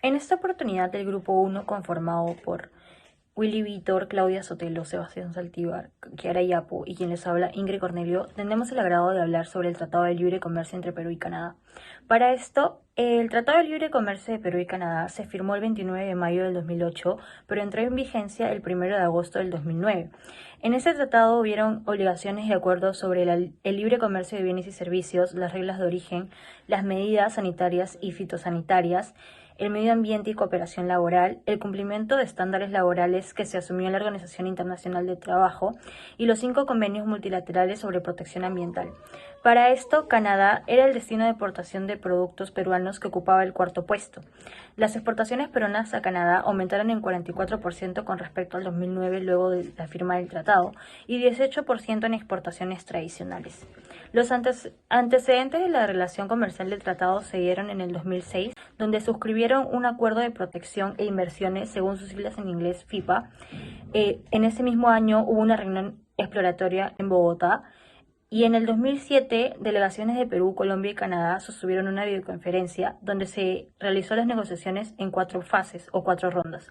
En esta oportunidad, el Grupo 1, conformado por Willy Vítor, Claudia Sotelo, Sebastián Saltívar, Kiara Yapo y quien les habla, Ingrid Cornelio, tenemos el agrado de hablar sobre el Tratado de Libre Comercio entre Perú y Canadá. Para esto, el Tratado de Libre Comercio de Perú y Canadá se firmó el 29 de mayo del 2008, pero entró en vigencia el 1 de agosto del 2009. En este tratado hubieron obligaciones y acuerdos sobre el libre comercio de bienes y servicios, las reglas de origen, las medidas sanitarias y fitosanitarias, el medio ambiente y cooperación laboral, el cumplimiento de estándares laborales que se asumió en la Organización Internacional del Trabajo y los 5 convenios multilaterales sobre protección ambiental. Para esto, Canadá era el destino de exportación de productos peruanos que ocupaba el cuarto puesto. Las exportaciones peruanas a Canadá aumentaron en 44% con respecto al 2009 luego de la firma del tratado y 18% en exportaciones tradicionales. Los antecedentes de la relación comercial del tratado se dieron en el 2006, donde suscribieron un acuerdo de protección e inversiones, según sus siglas en inglés FIPA. En ese mismo año hubo una reunión exploratoria en Bogotá y en el 2007 delegaciones de Perú, Colombia y Canadá sostuvieron una videoconferencia donde se realizó las negociaciones en 4 fases o 4 rondas.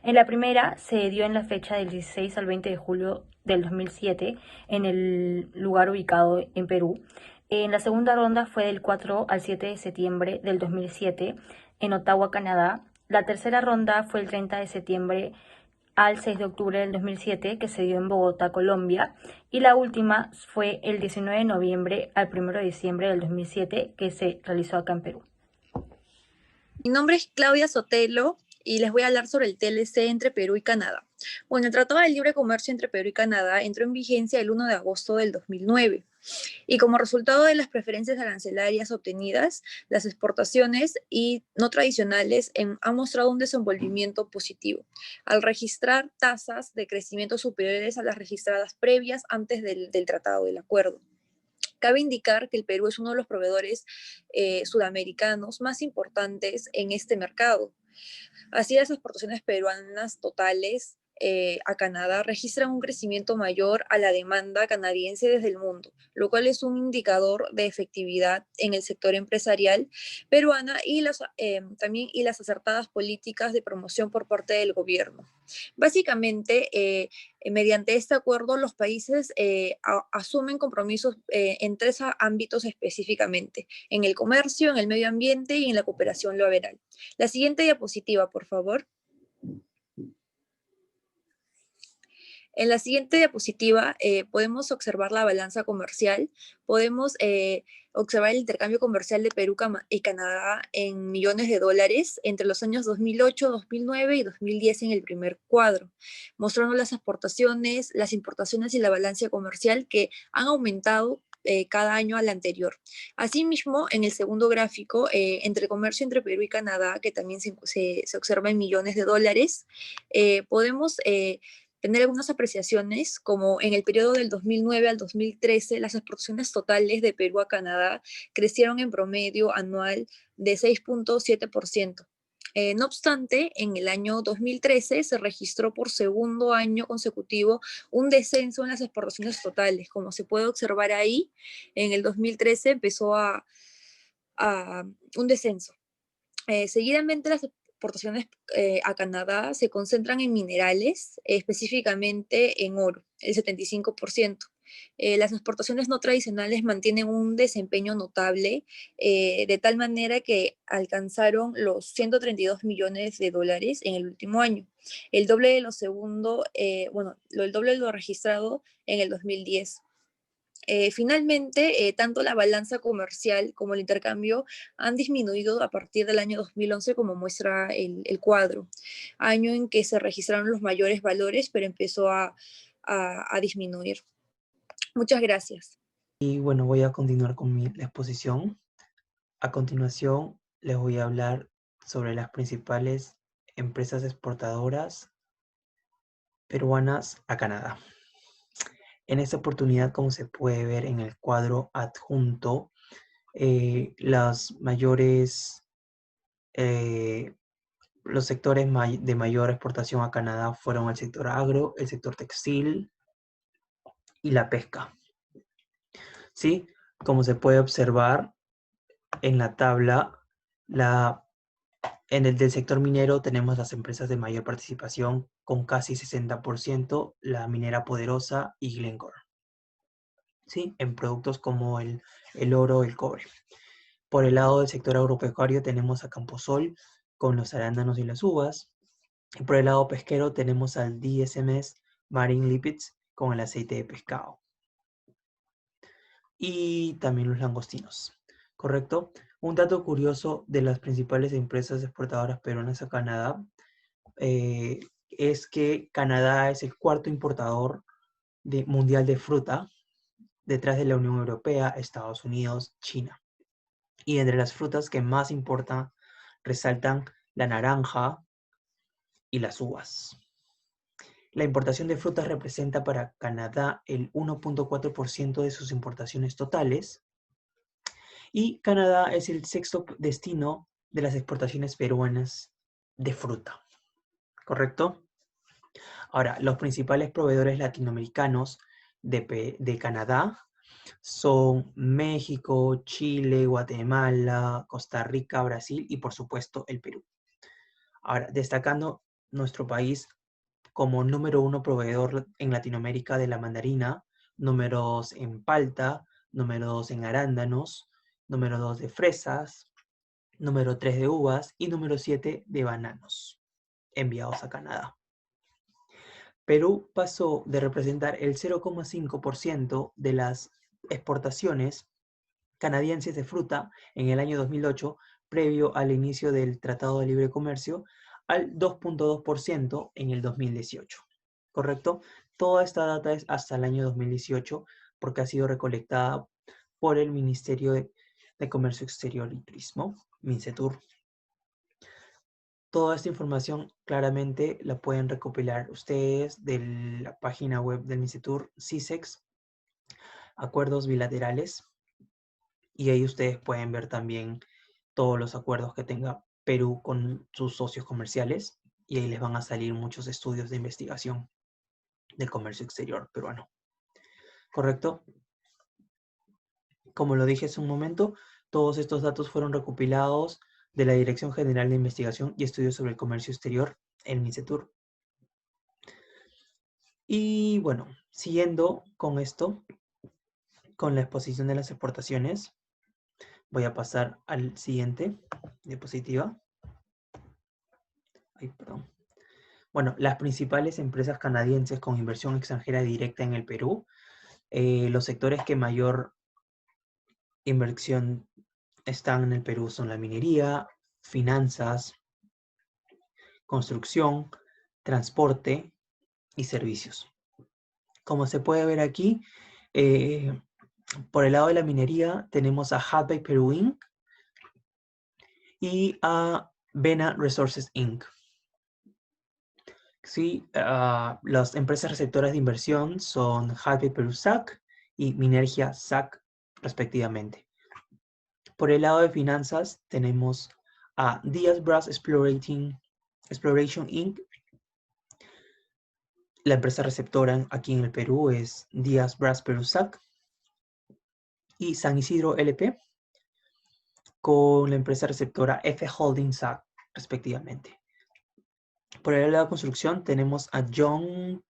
En la primera se dio en la fecha del 16 al 20 de julio del 2007 en el lugar ubicado en Perú. En la segunda ronda fue del 4 al 7 de septiembre del 2007 en Ottawa, Canadá. La tercera ronda fue el 30 de septiembre al 6 de octubre del 2007, que se dio en Bogotá, Colombia, y la última fue el 19 de noviembre al 1 de diciembre del 2007, que se realizó acá en Perú. Mi nombre es Claudia Sotelo y les voy a hablar sobre el TLC entre Perú y Canadá. Bueno, el Tratado de Libre Comercio entre Perú y Canadá entró en vigencia el 1 de agosto del 2009 y como resultado de las preferencias arancelarias obtenidas, las exportaciones y no tradicionales han mostrado un desenvolvimiento positivo, al registrar tasas de crecimiento superiores a las registradas previas antes del tratado del acuerdo. Cabe indicar que el Perú es uno de los proveedores sudamericanos más importantes en este mercado. Así, las exportaciones peruanas totales a Canadá registran un crecimiento mayor a la demanda canadiense desde el mundo, lo cual es un indicador de efectividad en el sector empresarial peruana también y las acertadas políticas de promoción por parte del gobierno. Básicamente, mediante este acuerdo, los países asumen compromisos en 3 ámbitos específicamente, en el comercio, en el medio ambiente y en la cooperación laboral. La siguiente diapositiva, por favor. En la siguiente diapositiva podemos observar la balanza comercial, podemos observar el intercambio comercial de Perú y Canadá en millones de dólares entre los años 2008, 2009 y 2010 en el primer cuadro, mostrando las exportaciones, las importaciones y la balanza comercial que han aumentado cada año al anterior. Asimismo, en el segundo gráfico, entre comercio entre Perú y Canadá, que también se observa en millones de dólares, podemos tener algunas apreciaciones, como en el periodo del 2009 al 2013, las exportaciones totales de Perú a Canadá crecieron en promedio anual de 6.7%. No obstante, en el año 2013 se registró por segundo año consecutivo un descenso en las exportaciones totales. Como se puede observar ahí, en el 2013 empezó a un descenso. Seguidamente, las exportaciones a Canadá se concentran en minerales, específicamente en oro, el 75%. Las exportaciones no tradicionales mantienen un desempeño notable, de tal manera que alcanzaron los 132 millones de dólares en el último año, el doble de lo segundo, el doble de lo registrado en el 2010. Finalmente, tanto la balanza comercial como el intercambio han disminuido a partir del año 2011, como muestra el cuadro, año en que se registraron los mayores valores, pero empezó a disminuir. Muchas gracias. Y bueno, voy a continuar con la exposición. A continuación, les voy a hablar sobre las principales empresas exportadoras peruanas a Canadá. En esta oportunidad, como se puede ver en el cuadro adjunto, los sectores de mayor exportación a Canadá fueron el sector agro, el sector textil y la pesca. ¿Sí? Como se puede observar en la tabla, la En el del sector minero tenemos las empresas de mayor participación con casi 60%, la Minera Poderosa y Glencore, ¿sí? En productos como el oro, el cobre. Por el lado del sector agropecuario tenemos a Camposol con los arándanos y las uvas. Y por el lado pesquero tenemos al DSMS Marine Lipids con el aceite de pescado. Y también los langostinos, ¿correcto? Un dato curioso de las principales empresas exportadoras peruanas a Canadá es que Canadá es el cuarto importador mundial de fruta, detrás de la Unión Europea, Estados Unidos, China. Y entre las frutas que más importa resaltan la naranja y las uvas. La importación de frutas representa para Canadá el 1.4% de sus importaciones totales y Canadá es el sexto destino de las exportaciones peruanas de fruta, ¿correcto? Ahora, los principales proveedores latinoamericanos de Canadá son México, Chile, Guatemala, Costa Rica, Brasil y por supuesto el Perú. Ahora, destacando nuestro país como número 1 proveedor en Latinoamérica de la mandarina, número 2 en palta, número 2 en arándanos, número 2 de fresas, número 3 de uvas y número 7 de bananos enviados a Canadá. Perú pasó de representar el 0,5% de las exportaciones canadienses de fruta en el año 2008, previo al inicio del Tratado de Libre Comercio, al 2.2% en el 2018. ¿Correcto? Toda esta data es hasta el año 2018 porque ha sido recolectada por el Ministerio de Comercio Exterior y Turismo, MINCETUR. Toda esta información claramente la pueden recopilar ustedes de la página web del MINCETUR, CISEX, acuerdos bilaterales, y ahí ustedes pueden ver también todos los acuerdos que tenga Perú con sus socios comerciales y ahí les van a salir muchos estudios de investigación del comercio exterior peruano. ¿Correcto? Como lo dije hace un momento, todos estos datos fueron recopilados de la Dirección General de Investigación y Estudios sobre el Comercio Exterior, el MINCETUR. Y bueno, siguiendo con esto, con la exposición de las exportaciones, voy a pasar al siguiente diapositiva. Ay, perdón. Bueno, las principales empresas canadienses con inversión extranjera directa en el Perú, los sectores que mayor inversión están en el Perú son la minería, finanzas, construcción, transporte y servicios. Como se puede ver aquí, por el lado de la minería tenemos a Hudbay Peru Inc. y a Vena Resources Inc. Sí, las empresas receptoras de inversión son Hudbay Peru SAC y Minergia SAC, respectivamente. Por el lado de finanzas tenemos a Diaz Brass Exploration Inc. La empresa receptora aquí en el Perú es Diaz Brass Peru SAC y San Isidro LP con la empresa receptora F Holding SAC, respectivamente. Por el lado de construcción tenemos a John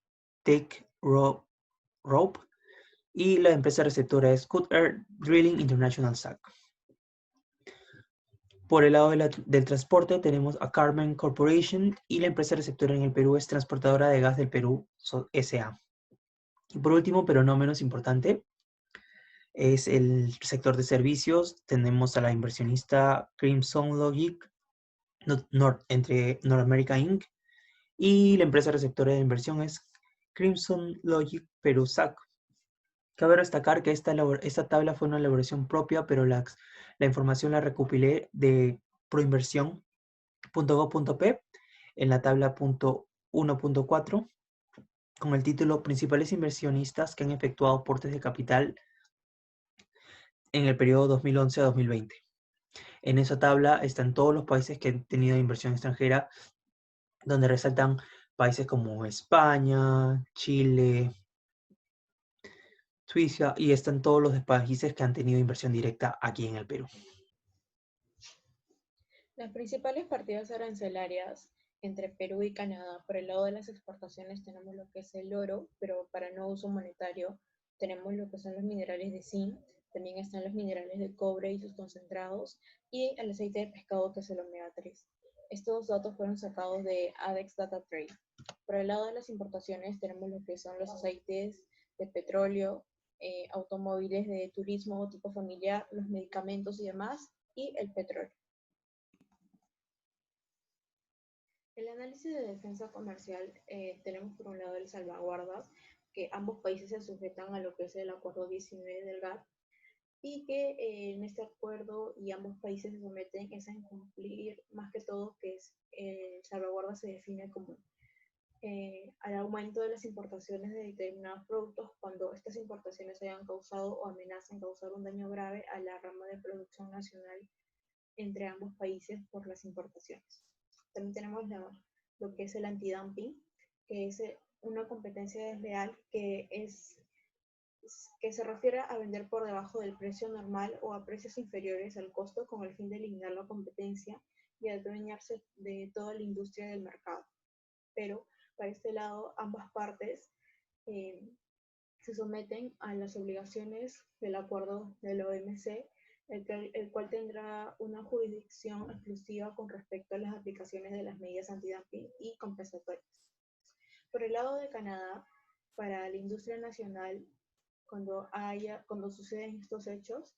Tech Rope y la empresa receptora es Good Air Drilling International SAC. Por el lado del transporte tenemos a Carmen Corporation y la empresa receptora en el Perú es Transportadora de Gas del Perú S.A. Y por último, pero no menos importante, es el sector de servicios. Tenemos a la inversionista Crimson Logic entre North America Inc. y la empresa receptora de inversión es Crimson Logic Perú SAC. Cabe destacar que esta tabla fue una elaboración propia, pero la información la recopilé de proinversión.gov.p en la tabla .1.4 con el título Principales inversionistas que han efectuado aportes de capital en el periodo 2011 a 2020. En esa tabla están todos los países que han tenido inversión extranjera, donde resaltan países como España, Chile, Suiza, y están todos los países que han tenido inversión directa aquí en el Perú. Las principales partidas arancelarias entre Perú y Canadá, por el lado de las exportaciones tenemos lo que es el oro, pero para no uso monetario tenemos lo que son los minerales de zinc, también están los minerales de cobre y sus concentrados, y el aceite de pescado que es el omega 3. Estos datos fueron sacados de ADEX Data Trade. Por el lado de las importaciones tenemos lo que son los aceites de petróleo, automóviles de turismo tipo familiar, los medicamentos y demás, y el petróleo. El análisis de defensa comercial, tenemos por un lado el salvaguardas, que ambos países se sujetan a lo que es el Acuerdo 19 del GATT, y que en este acuerdo y ambos países se someten es a incumplir más que todo que es el salvaguarda se define como al aumento de las importaciones de determinados productos cuando estas importaciones hayan causado o amenazan causar un daño grave a la rama de producción nacional entre ambos países por las importaciones. También tenemos lo que es el antidumping, que es una competencia desleal que se refiere a vender por debajo del precio normal o a precios inferiores al costo con el fin de eliminar la competencia y adueñarse de toda la industria del mercado. Pero para este lado, ambas partes eh, se someten a las obligaciones del acuerdo del OMC, el cual tendrá una jurisdicción exclusiva con respecto a las aplicaciones de las medidas antidumping y compensatorias. Por el lado de Canadá, para la industria nacional, cuando suceden estos hechos,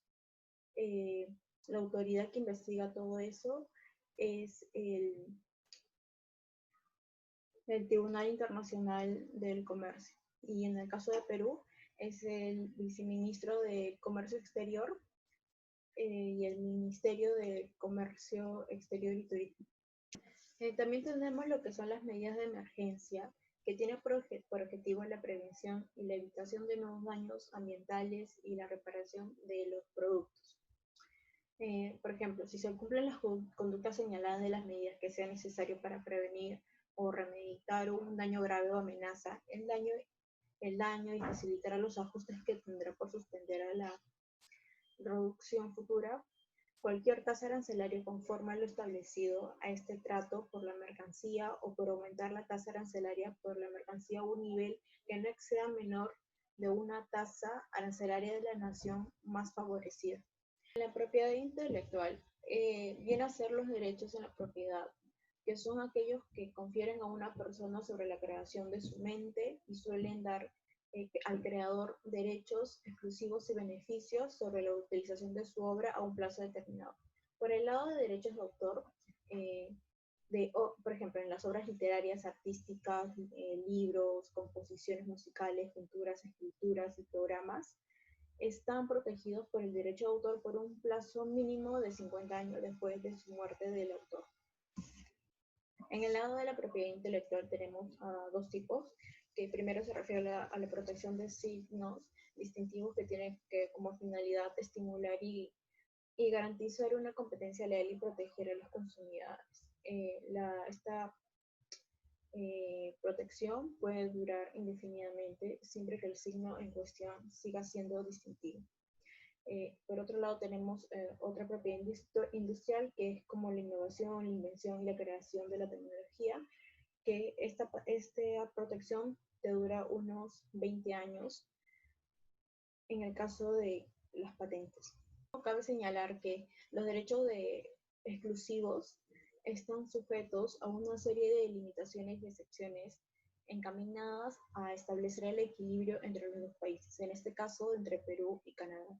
eh, la autoridad que investiga todo eso es el Tribunal Internacional del Comercio. Y en el caso de Perú, es el viceministro de Comercio Exterior y el Ministerio de Comercio Exterior y Turismo. También tenemos lo que son las medidas de emergencia, que tienen por objetivo la prevención y la evitación de nuevos daños ambientales y la reparación de los productos. Por ejemplo, si se cumplen las conductas señaladas de las medidas que sea necesario para prevenir o remediar un daño grave o amenaza, el daño y facilitará los ajustes que tendrá por suspender a la reducción futura, cualquier tasa arancelaria conforme a lo establecido a este trato por la mercancía o por aumentar la tasa arancelaria por la mercancía a un nivel que no exceda menor de una tasa arancelaria de la nación más favorecida. La propiedad intelectual viene a ser los derechos en la propiedad, que son aquellos que confieren a una persona sobre la creación de su mente y suelen dar al creador derechos exclusivos y beneficios sobre la utilización de su obra a un plazo determinado. Por el lado de derechos de autor, por ejemplo, en las obras literarias, artísticas, libros, composiciones musicales, pinturas, escrituras y programas, están protegidos por el derecho de autor por un plazo mínimo de 50 años después de su muerte del autor. En el lado de la propiedad intelectual tenemos dos tipos, que primero se refiere a la protección de signos distintivos que tienen como finalidad estimular y garantizar una competencia leal y proteger a los consumidores. Esta protección puede durar indefinidamente siempre que el signo en cuestión siga siendo distintivo. Por otro lado tenemos otra propiedad industrial que es como la innovación, la invención y la creación de la tecnología, que esta protección te dura unos 20 años en el caso de las patentes. Cabe señalar que los derechos exclusivos están sujetos a una serie de limitaciones y excepciones encaminadas a establecer el equilibrio entre los dos países, en este caso entre Perú y Canadá.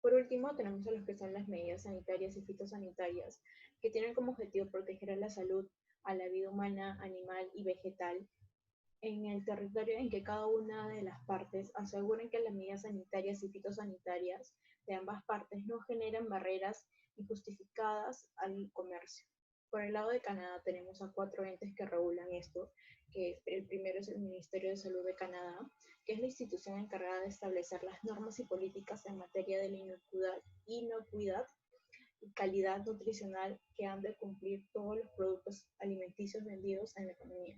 Por último, tenemos a los que son las medidas sanitarias y fitosanitarias, que tienen como objetivo proteger a la salud, a la vida humana, animal y vegetal, en el territorio en que cada una de las partes aseguren que las medidas sanitarias y fitosanitarias de ambas partes no generan barreras injustificadas al comercio. Por el lado de Canadá tenemos a 4 entes que regulan esto, que el primero es el Ministerio de Salud de Canadá, que es la institución encargada de establecer las normas y políticas en materia de la inocuidad y calidad nutricional que han de cumplir todos los productos alimenticios vendidos en la economía.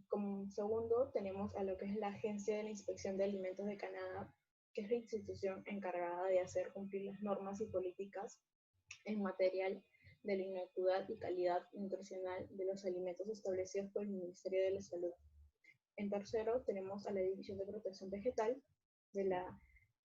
Como segundo, tenemos a lo que es la Agencia de la Inspección de Alimentos de Canadá, que es la institución encargada de hacer cumplir las normas y políticas en material de la inocuidad y calidad nutricional de los alimentos establecidos por el Ministerio de la Salud. En tercero, tenemos a la División de Protección Vegetal de la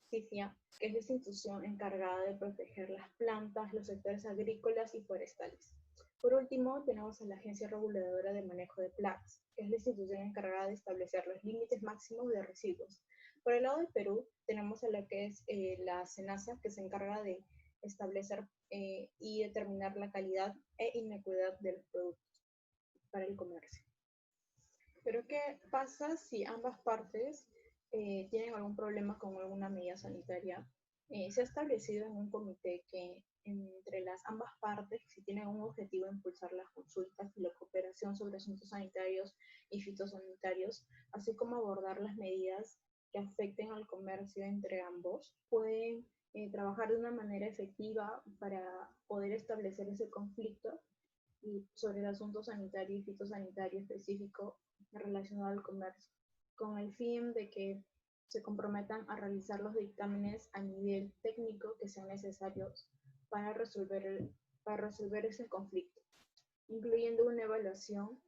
CIFIA, que es la institución encargada de proteger las plantas, los sectores agrícolas y forestales. Por último, tenemos a la Agencia Reguladora de Manejo de Plagas, que es la institución encargada de establecer los límites máximos de residuos. Por el lado del Perú, tenemos a la que es la SENASA, que se encarga de establecer y determinar la calidad e inocuidad de los productos para el comercio. Pero ¿qué pasa si ambas partes tienen algún problema con alguna medida sanitaria? Se ha establecido en un comité que entre las ambas partes, si tienen un objetivo de impulsar las consultas y la cooperación sobre asuntos sanitarios y fitosanitarios, así como abordar las medidas que afecten al comercio entre ambos, pueden trabajar de una manera efectiva para poder establecer ese conflicto y sobre el asunto sanitario y fitosanitario específico relacionado al comercio, con el fin de que se comprometan a realizar los dictámenes a nivel técnico que sean necesarios para resolver ese conflicto, incluyendo una evaluación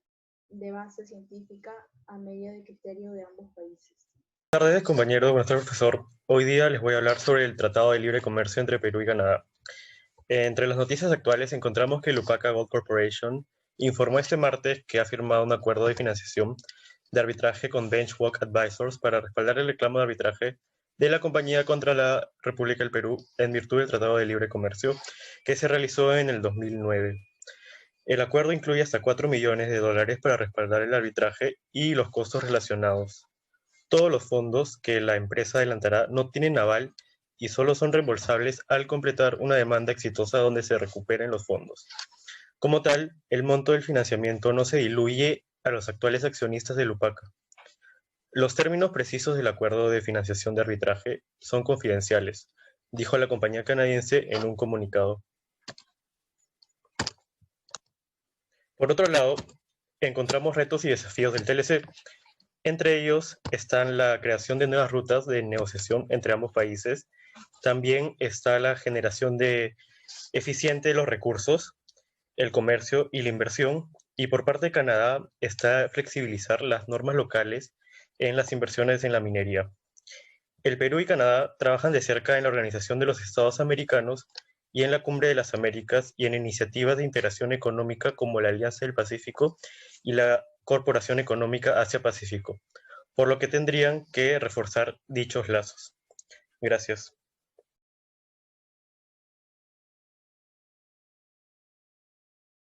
de base científica a medida de criterio de ambos países. Buenas tardes, compañeros. Buenas tardes, profesor. Hoy día les voy a hablar sobre el Tratado de Libre Comercio entre Perú y Canadá. Entre las noticias actuales encontramos que Lupaca Gold Corporation informó este martes que ha firmado un acuerdo de financiación de arbitraje con Benchwalk Advisors para respaldar el reclamo de arbitraje de la compañía contra la República del Perú en virtud del Tratado de Libre Comercio que se realizó en el 2009. El acuerdo incluye hasta $4 millones para respaldar el arbitraje y los costos relacionados. Todos los fondos que la empresa adelantará no tienen aval y solo son reembolsables al completar una demanda exitosa donde se recuperen los fondos. Como tal, el monto del financiamiento no se diluye a los actuales accionistas de Lupaca. Los términos precisos del acuerdo de financiación de arbitraje son confidenciales, dijo la compañía canadiense en un comunicado. Por otro lado, encontramos retos y desafíos del TLC. Entre ellos están la creación de nuevas rutas de negociación entre ambos países. También está la generación eficiente de los recursos, el comercio y la inversión. Y por parte de Canadá está flexibilizar las normas locales en las inversiones en la minería. El Perú y Canadá trabajan de cerca en la Organización de los Estados Americanos y en la Cumbre de las Américas y en iniciativas de integración económica como la Alianza del Pacífico y la Corporación Económica Asia-Pacífico, por lo que tendrían que reforzar dichos lazos. Gracias.